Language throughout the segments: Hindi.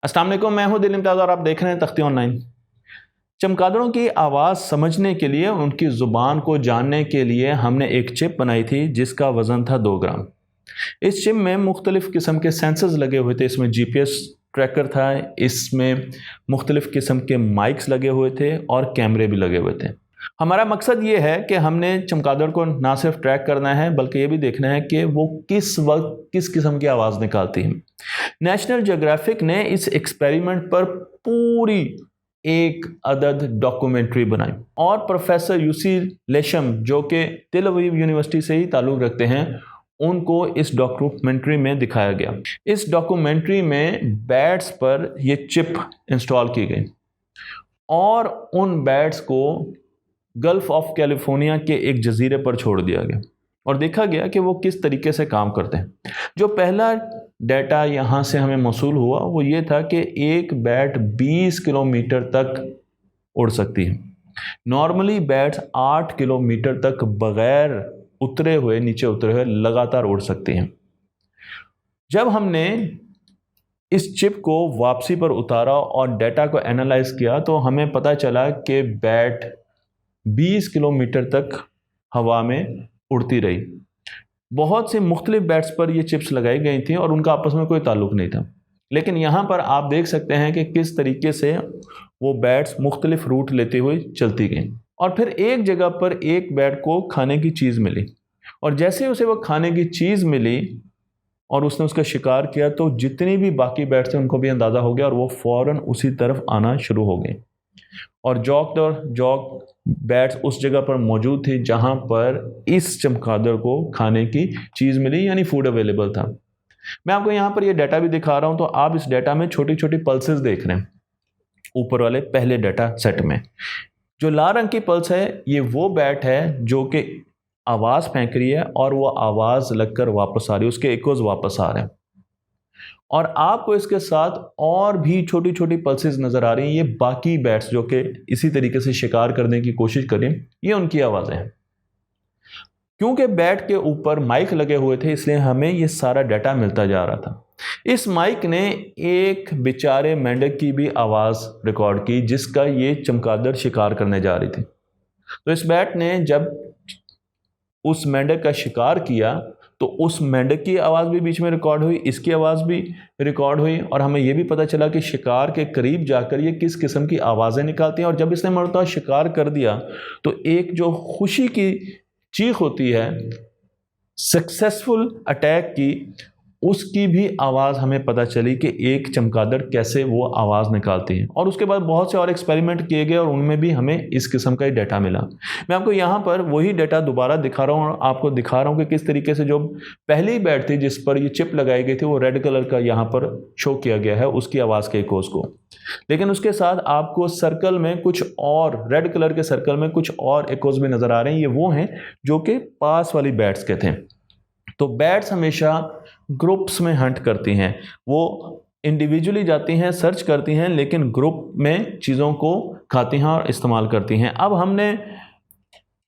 अस्सलाम वालेकुम, मैं हूं दिल इम्तियाज़ और आप देख रहे हैं तख्ती ऑनलाइन। चमगादड़ों की आवाज़ समझने के लिए, उनकी ज़ुबान को जानने के लिए हमने एक चिप बनाई थी जिसका वज़न था 2 ग्राम। इस चिप में मुख्तलिफ़ किस्म के सेंसर्स लगे हुए थे। इसमें जीपीएस ट्रैकर था, इसमें मुख्तलिफ़ किस्म के माइक्स लगे हुए थे और कैमरे भी लगे हुए थे। हमारा मकसद ये है कि हमने चमगादड़ को ना सिर्फ ट्रैक करना है बल्कि ये भी देखना है कि वो किस वक्त किस किस्म की आवाज़ निकालती है। नेशनल ज्योग्राफिक ने इस एक्सपेरिमेंट पर पूरी एक अदद डॉक्यूमेंट्री बनाई और प्रोफेसर यूसी लेशम जो कि तेल अवीव यूनिवर्सिटी से ही ताल्लुक़ रखते हैं, उनको इस डॉक्यूमेंट्री में दिखाया गया। इस डॉक्यूमेंट्री में बैट्स पर यह चिप इंस्टॉल की गई और उन बैट्स को गल्फ ऑफ कैलिफोर्निया के एक जजीरे पर छोड़ दिया गया और देखा गया कि वो किस तरीके से काम करते हैं। जो पहला डाटा यहाँ से हमें मौसूल हुआ वो ये था कि एक बैट 20 किलोमीटर तक उड़ सकती है। नॉर्मली बैट्स 8 किलोमीटर तक बगैर उतरे हुए, नीचे उतरे हुए लगातार उड़ सकती हैं। जब हमने इस चिप को वापसी पर उतारा और डाटा को एनालाइज किया तो हमें पता चला कि बैट 20 किलोमीटर तक हवा में उड़ती रही। बहुत से मुख्तलिफ बैट्स पर ये चिप्स लगाई गई थी और उनका आपस में कोई ताल्लुक नहीं था, लेकिन यहाँ पर आप देख सकते हैं कि किस तरीके से वो बैट्स मुख्तलिफ रूट लेते हुए चलती गई और फिर एक जगह पर एक बैट को खाने की चीज़ मिली और जैसे उसे वो खाने की चीज़ मिली और उसने उसका शिकार किया तो जितनी भी बाकी बैट्स थे उनको भी अंदाज़ा हो गया और वो फ़ौरन उसी तरफ आना शुरू हो गए और जॉक बैट्स उस जगह पर मौजूद थे जहां पर इस चमगादड़ को खाने की चीज़ मिली, यानी फूड अवेलेबल था। मैं आपको यहाँ पर ये डाटा भी दिखा रहा हूँ तो आप इस डाटा में छोटी छोटी पल्सेस देख रहे हैं। ऊपर वाले पहले डाटा सेट में जो लाल रंग की पल्स है ये वो बैट है जो कि आवाज़ फेंक रही है और वो आवाज़ लगकर वापस आ रही है, उसके इकोज वापस आ रहे हैं और आपको इसके साथ और भी छोटी छोटी पल्सेस नज़र आ रही हैं। ये बाकी बैट्स जो कि इसी तरीके से शिकार करने की कोशिश करें, ये उनकी आवाज़ें हैं। क्योंकि बैट के ऊपर माइक लगे हुए थे इसलिए हमें ये सारा डाटा मिलता जा रहा था। इस माइक ने एक बेचारे मेंढक की भी आवाज़ रिकॉर्ड की जिसका ये चमगादड़ शिकार करने जा रही थी। तो इस बैट ने जब उस मेंढक का शिकार किया तो उस मेंढक की आवाज़ भी बीच में रिकॉर्ड हुई, इसकी आवाज़ भी रिकॉर्ड हुई और हमें यह भी पता चला कि शिकार के करीब जाकर ये किस किस्म की आवाज़ें निकालती हैं और जब इसने मरतबा शिकार कर दिया तो एक जो खुशी की चीख होती है सक्सेसफुल अटैक की, उसकी भी आवाज़ हमें पता चली कि एक चमगादड़ कैसे वो आवाज़ निकालती है। और उसके बाद बहुत से और एक्सपेरिमेंट किए गए और उनमें भी हमें इस किस्म का ही डाटा मिला। मैं आपको यहाँ पर वही डाटा दोबारा दिखा रहा हूँ और आपको दिखा रहा हूँ कि किस तरीके से जो पहली बैट थी जिस पर ये चिप लगाई गई थी वो रेड कलर का यहाँ पर शो किया गया है उसकी आवाज़ के इकोज को, लेकिन उसके साथ आपको सर्कल में कुछ और रेड कलर के सर्कल में कुछ और इकोज भी नज़र आ रहे हैं। ये वो हैं जो कि पास वाली बैट्स के थे। तो बैट्स हमेशा ग्रुप्स में हंट करती हैं, वो इंडिविजुअली जाती हैं, सर्च करती हैं, लेकिन ग्रुप में चीज़ों को खाती हैं और इस्तेमाल करती हैं। अब हमने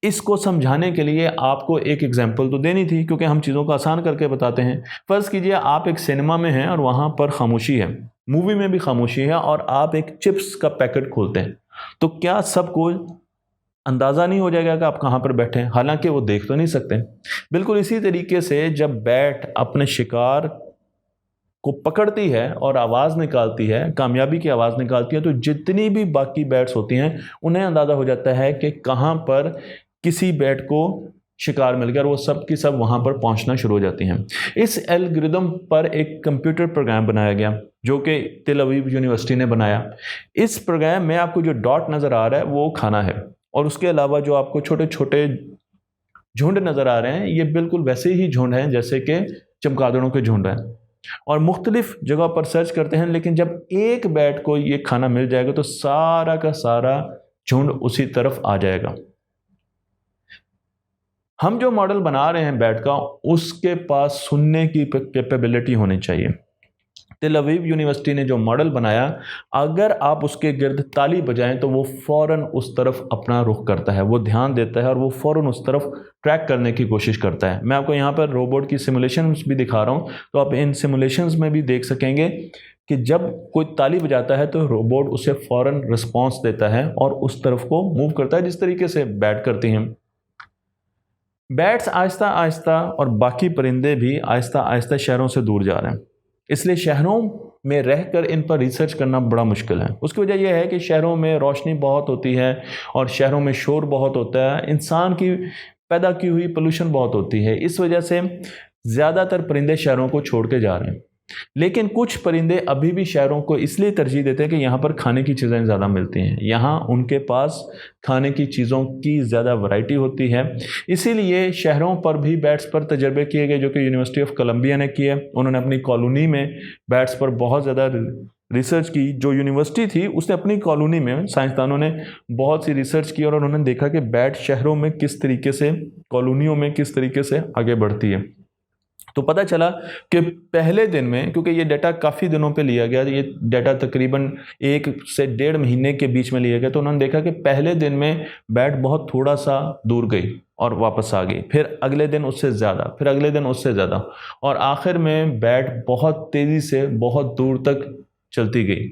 इसको समझाने के लिए आपको एक एग्जांपल तो देनी थी क्योंकि हम चीज़ों को आसान करके बताते हैं। फ़र्ज़ कीजिए आप एक सिनेमा में हैं और वहाँ पर खामोशी है, मूवी में भी खामोशी है और आप एक चिप्स का पैकेट खोलते हैं, तो क्या सबको अंदाज़ा नहीं हो जाएगा कि आप कहाँ पर बैठे हैं? हालांकि वो देख तो नहीं सकते। बिल्कुल इसी तरीके से जब बैट अपने शिकार को पकड़ती है और आवाज़ निकालती है, कामयाबी की आवाज़ निकालती है, तो जितनी भी बाकी बैट्स होती हैं उन्हें अंदाज़ा हो जाता है कि कहाँ पर किसी बैट को शिकार मिल गया और वो सब की सब वहाँ पर पहुँचना शुरू हो जाती हैं। इस एल्गोरिदम पर एक कंप्यूटर प्रोग्राम बनाया गया जो कि तेल अवीव यूनिवर्सिटी ने बनाया। इस प्रोग्राम में आपको जो डॉट नज़र आ रहा है वो खाना है और उसके अलावा जो आपको छोटे छोटे झुंड नज़र आ रहे हैं ये बिल्कुल वैसे ही झुंड हैं जैसे कि चमगादड़ों के झुंड हैं और मुख्तलिफ जगह पर सर्च करते हैं, लेकिन जब एक बैट को ये खाना मिल जाएगा तो सारा का सारा झुंड उसी तरफ आ जाएगा। हम जो मॉडल बना रहे हैं बैट का, उसके पास सुनने की कैपेबिलिटी होनी चाहिए। तेल अवीव यूनिवर्सिटी ने जो मॉडल बनाया, अगर आप उसके गिर्द ताली बजाएं तो वो फ़ौरन उस तरफ अपना रुख करता है, वो ध्यान देता है और वो फ़ौरन उस तरफ ट्रैक करने की कोशिश करता है। मैं आपको यहाँ पर रोबोट की सिमुलेशंस भी दिखा रहा हूँ तो आप इन सिमुलेशंस में भी देख सकेंगे कि जब कोई ताली बजाता है तो रोबोट उसे फ़ौरन रिस्पॉन्स देता है और उस तरफ को मूव करता है जिस तरीके से बैट करती हैं। बैट्स आहिस्ता आहिस्ता और बाकी परिंदे भी आहिस्ता आहिस्ता शहरों से दूर जा रहे हैं, इसलिए शहरों में रहकर इन पर रिसर्च करना बड़ा मुश्किल है। उसकी वजह यह है कि शहरों में रोशनी बहुत होती है और शहरों में शोर बहुत होता है, इंसान की पैदा की हुई पोल्यूशन बहुत होती है। इस वजह से ज़्यादातर परिंदे शहरों को छोड़ के जा रहे हैं। लेकिन कुछ परिंदे अभी भी शहरों को इसलिए तरजीह देते हैं कि यहाँ पर खाने की चीज़ें ज़्यादा मिलती हैं, यहाँ उनके पास खाने की चीज़ों की ज़्यादा वैरायटी होती है। इसीलिए शहरों पर भी बैट्स पर तजर्बे किए गए जो कि यूनिवर्सिटी ऑफ कोलंबिया ने किए। उन्होंने अपनी कॉलोनी में बैट्स पर बहुत ज़्यादा रिसर्च की। जो यूनिवर्सिटी थी उसने अपनी कॉलोनी में, साइंसदानों ने बहुत सी रिसर्च की और उन्होंने देखा कि बैट शहरों में किस तरीके से, कॉलोनियों में किस तरीके से आगे बढ़ती है। तो पता चला कि पहले दिन में, क्योंकि ये डाटा काफ़ी दिनों पे लिया गया, ये डाटा तकरीबन 1 से 1.5 महीने के बीच में लिया गया, तो उन्होंने देखा कि पहले दिन में बैट बहुत थोड़ा सा दूर गई और वापस आ गई, फिर अगले दिन उससे ज़्यादा, फिर अगले दिन उससे ज़्यादा, और आखिर में बैट बहुत तेज़ी से बहुत दूर तक चलती गई।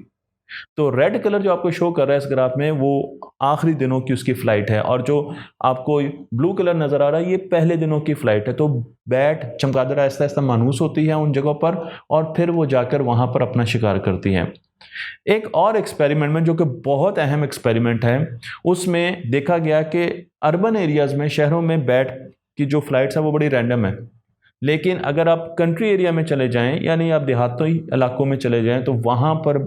तो रेड कलर जो आपको शो कर रहा है इस ग्राफ में, वो आखिरी दिनों की उसकी फ़्लाइट है, और जो आपको ब्लू कलर नज़र आ रहा है ये पहले दिनों की फ़्लाइट है। तो बैट चमगादड़ आहिस्ता आहिस्ता मानूस होती है उन जगहों पर और फिर वो जाकर वहाँ पर अपना शिकार करती है। एक और एक्सपेरिमेंट में, जो कि बहुत अहम एक्सपेरिमेंट है, उसमें देखा गया कि अर्बन एरियाज़ में, शहरों में बैट की जो फ़्लाइट्स है वो बड़ी रैंडम है, लेकिन अगर आप कंट्री एरिया में चले जाएं, यानी आप देहाती इलाकों में चले जाएं, तो वहाँ पर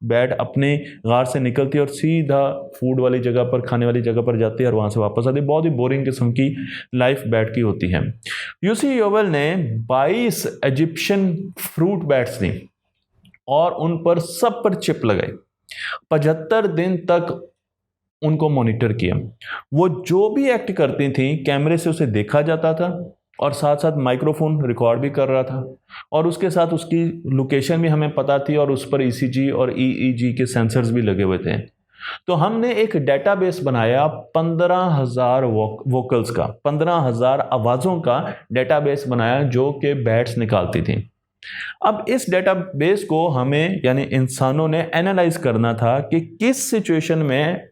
बैट अपने गार से निकलती है और सीधा फूड वाली जगह पर, खाने वाली जगह पर जाती है और वहाँ से वापस आती है। बहुत ही बोरिंग किस्म की लाइफ बैट की होती है। यूसी योवेल ने 22 इजिप्शियन फ्रूट बैट्स ली और उन पर सब पर चिप लगाई। 75 दिन तक उनको मॉनिटर किया। वो जो भी एक्ट करती थी कैमरे से उसे देखा जाता था और साथ साथ माइक्रोफोन रिकॉर्ड भी कर रहा था, और उसके साथ उसकी लोकेशन भी हमें पता थी और उस पर ईसीजी और ईईजी के सेंसर्स भी लगे हुए थे। तो हमने एक डेटाबेस बनाया 15,000 वोकल्स का, 15,000 आवाज़ों का डेटाबेस बनाया जो कि बैट्स निकालती थी। अब इस डेटाबेस को हमें, यानी इंसानों ने, एनालाइज करना था कि किस सिचुएशन में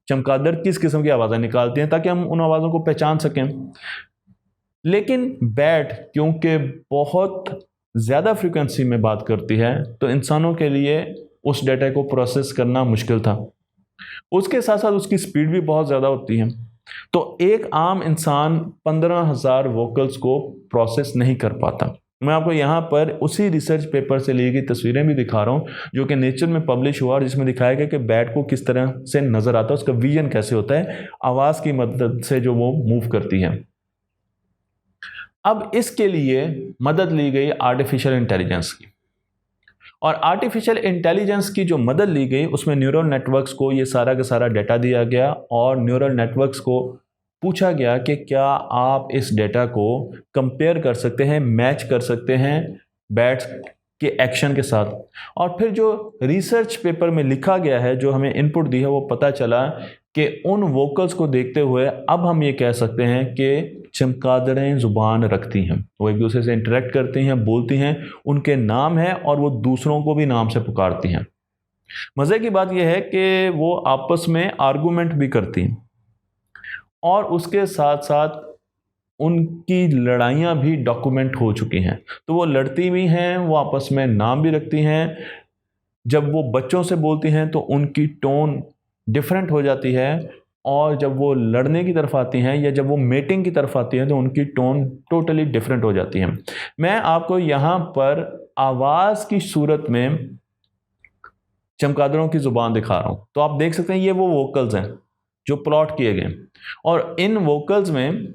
चमगादड़ किस किस्म की आवाज़ें निकालती हैं, ताकि हम उन आवाज़ों को पहचान सकें। लेकिन बैट क्योंकि बहुत ज़्यादा फ्रीक्वेंसी में बात करती है, तो इंसानों के लिए उस डेटा को प्रोसेस करना मुश्किल था। उसके साथ साथ उसकी स्पीड भी बहुत ज़्यादा होती है, तो एक आम इंसान 15,000 वोकल्स को प्रोसेस नहीं कर पाता। मैं आपको यहाँ पर उसी रिसर्च पेपर से ली गई तस्वीरें भी दिखा रहा हूँ जो कि नेचर में पब्लिश हुआ, और जिसमें दिखाया गया कि बैट को किस तरह से नज़र आता है, उसका विजन कैसे होता है आवाज़ की मदद से जो वो मूव करती है। अब इसके लिए मदद ली गई आर्टिफिशियल इंटेलिजेंस की, और आर्टिफिशियल इंटेलिजेंस की जो मदद ली गई उसमें न्यूरल नेटवर्क्स को ये सारा का सारा डेटा दिया गया, और न्यूरल नेटवर्क्स को पूछा गया कि क्या आप इस डेटा को कंपेयर कर सकते हैं, मैच कर सकते हैं बैट्स के एक्शन के साथ। और फिर जो रिसर्च पेपर में लिखा गया है, जो हमें इनपुट दी है, वो पता चला कि उन वोकल्स को देखते हुए अब हम ये कह सकते हैं कि चमगादड़ें ज़ुबान रखती हैं, वो एक दूसरे से इंटरेक्ट करती हैं, बोलती हैं, उनके नाम हैं और वो दूसरों को भी नाम से पुकारती हैं। मज़े की बात यह है कि वो आपस में आर्गूमेंट भी करती हैं, और उसके साथ साथ उनकी लड़ाइयाँ भी डॉक्यूमेंट हो चुकी हैं। तो वो लड़ती भी हैं, वो आपस में नाम भी रखती हैं। जब वो बच्चों से बोलती हैं तो उनकी टोन डिफरेंट हो जाती है, और जब वो लड़ने की तरफ आती हैं या जब वो मेटिंग की तरफ आती हैं तो उनकी टोन टोटली डिफरेंट हो जाती है। मैं आपको यहाँ पर आवाज़ की सूरत में चमगादड़ों की ज़ुबान दिखा रहा हूँ। तो आप देख सकते हैं ये वो वोकल्स हैं जो प्लॉट किए गए, और इन वोकल्स में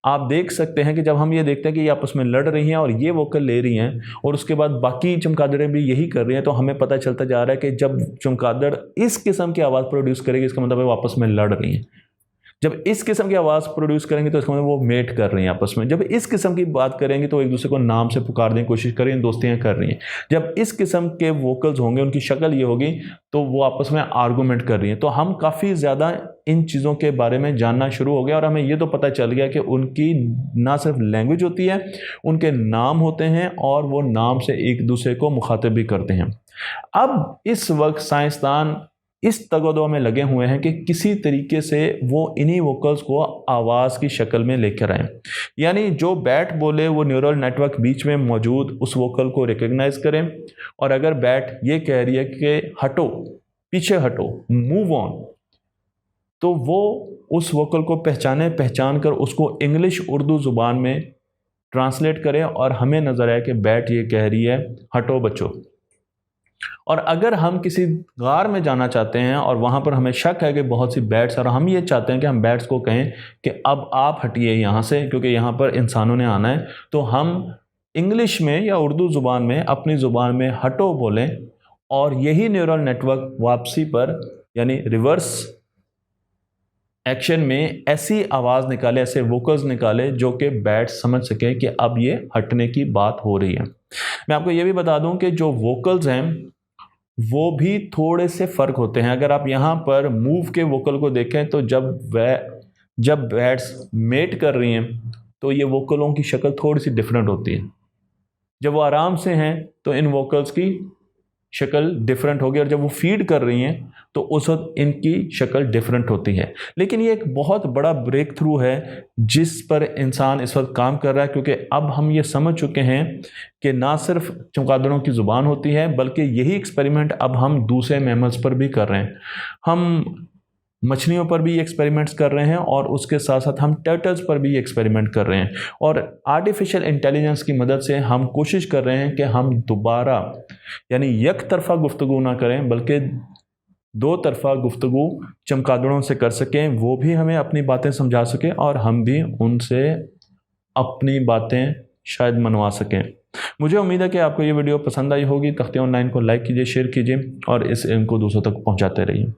आप देख सकते हैं कि जब हम ये देखते हैं कि ये आपस में लड़ रही हैं और ये वोकल ले रही हैं, और उसके बाद बाकी चमगादड़ें भी यही कर रही हैं, तो हमें पता चलता जा रहा है कि जब चमगादड़ इस किस्म की आवाज़ प्रोड्यूस करेगी, इसका मतलब है वो आपस में लड़ रही हैं। जब इस किस्म की आवाज़ प्रोड्यूस करेंगे तो इसका मतलब वो मेट कर रही हैं आपस में। जब इस किस्म की बात करेंगे तो एक दूसरे को नाम से पुकारने की कोशिश कर रही हैं, दोस्तियाँ कर रही हैं। जब इस किस्म के वोकल्स होंगे, उनकी शक्ल ये होगी, तो वो आपस में आर्गूमेंट कर रही हैं। तो हम काफ़ी ज़्यादा इन चीज़ों के बारे में जानना शुरू हो गया और हमें ये तो पता चल गया कि उनकी ना सिर्फ लैंग्वेज होती है, उनके नाम होते हैं और वो नाम से एक दूसरे को मुखातिब भी करते हैं। अब इस वक्त साइंसदान इस तगदो में लगे हुए हैं कि किसी तरीके से वो इन्हीं वोकल्स को आवाज़ की शक्ल में लेकर आएँ, यानी जो बैट बोले वो न्यूरल नेटवर्क बीच में मौजूद उस वोकल को रिकग्नाइज करें, और अगर बैट ये कह रही है कि हटो, पीछे हटो, मूव ऑन, तो वो उस वोकल को पहचान कर उसको इंग्लिश उर्दू ज़ुबान में ट्रांसलेट करें और हमें नज़र आए कि बैट ये कह रही है हटो बच्चों। और अगर हम किसी गार में जाना चाहते हैं और वहाँ पर हमें शक है कि बहुत सी बैट्स, और हम ये चाहते हैं कि हम बैट्स को कहें कि अब आप हटिए यहाँ से क्योंकि यहाँ पर इंसानों ने आना है, तो हम इंग्लिश में या उर्दू ज़ुबान में अपनी ज़ुबान में हटो बोलें और यही न्यूरल नेटवर्क वापसी पर यानी रिवर्स एक्शन में ऐसी आवाज़ निकाले, ऐसे वोकल्स निकाले जो कि बैट समझ सके कि अब ये हटने की बात हो रही है। मैं आपको ये भी बता दूं कि जो वोकल्स हैं वो भी थोड़े से फ़र्क होते हैं। अगर आप यहाँ पर मूव के वोकल को देखें तो जब बैट्स मेट कर रही हैं तो ये वोकलों की शक्ल थोड़ी सी डिफरेंट होती है। जब वो आराम से हैं तो इन वोकल्स की शक्ल डिफरेंट होगी, और जब वो फीड कर रही हैं तो उस वक्त इनकी शक्ल डिफरेंट होती है। लेकिन ये एक बहुत बड़ा ब्रेक थ्रू है जिस पर इंसान इस वक्त काम कर रहा है, क्योंकि अब हम ये समझ चुके हैं कि ना सिर्फ चमगादड़ों की ज़ुबान होती है बल्कि यही एक्सपेरिमेंट अब हम दूसरे मैमल्स पर भी कर रहे हैं। हम मछलियों पर भी एक्सपेरिमेंट्स कर रहे हैं और उसके साथ साथ हम टर्टल्स पर भी एक्सपेरिमेंट कर रहे हैं, और आर्टिफिशियल इंटेलिजेंस की मदद से हम कोशिश कर रहे हैं कि हम दोबारा यानी एक तरफा गुफ्तगू ना करें बल्कि दो तरफा गुफ्तगू चमगादड़ों से कर सकें, वो भी हमें अपनी बातें समझा सकें और हम भी उनसे अपनी बातें शायद मनवा सकें। मुझे उम्मीद है कि आपको ये वीडियो पसंद आई होगी। तख्ती ऑनलाइन को लाइक कीजिए, शेयर कीजिए और इस इल्म को दूसरों तक पहुँचाते रहिए।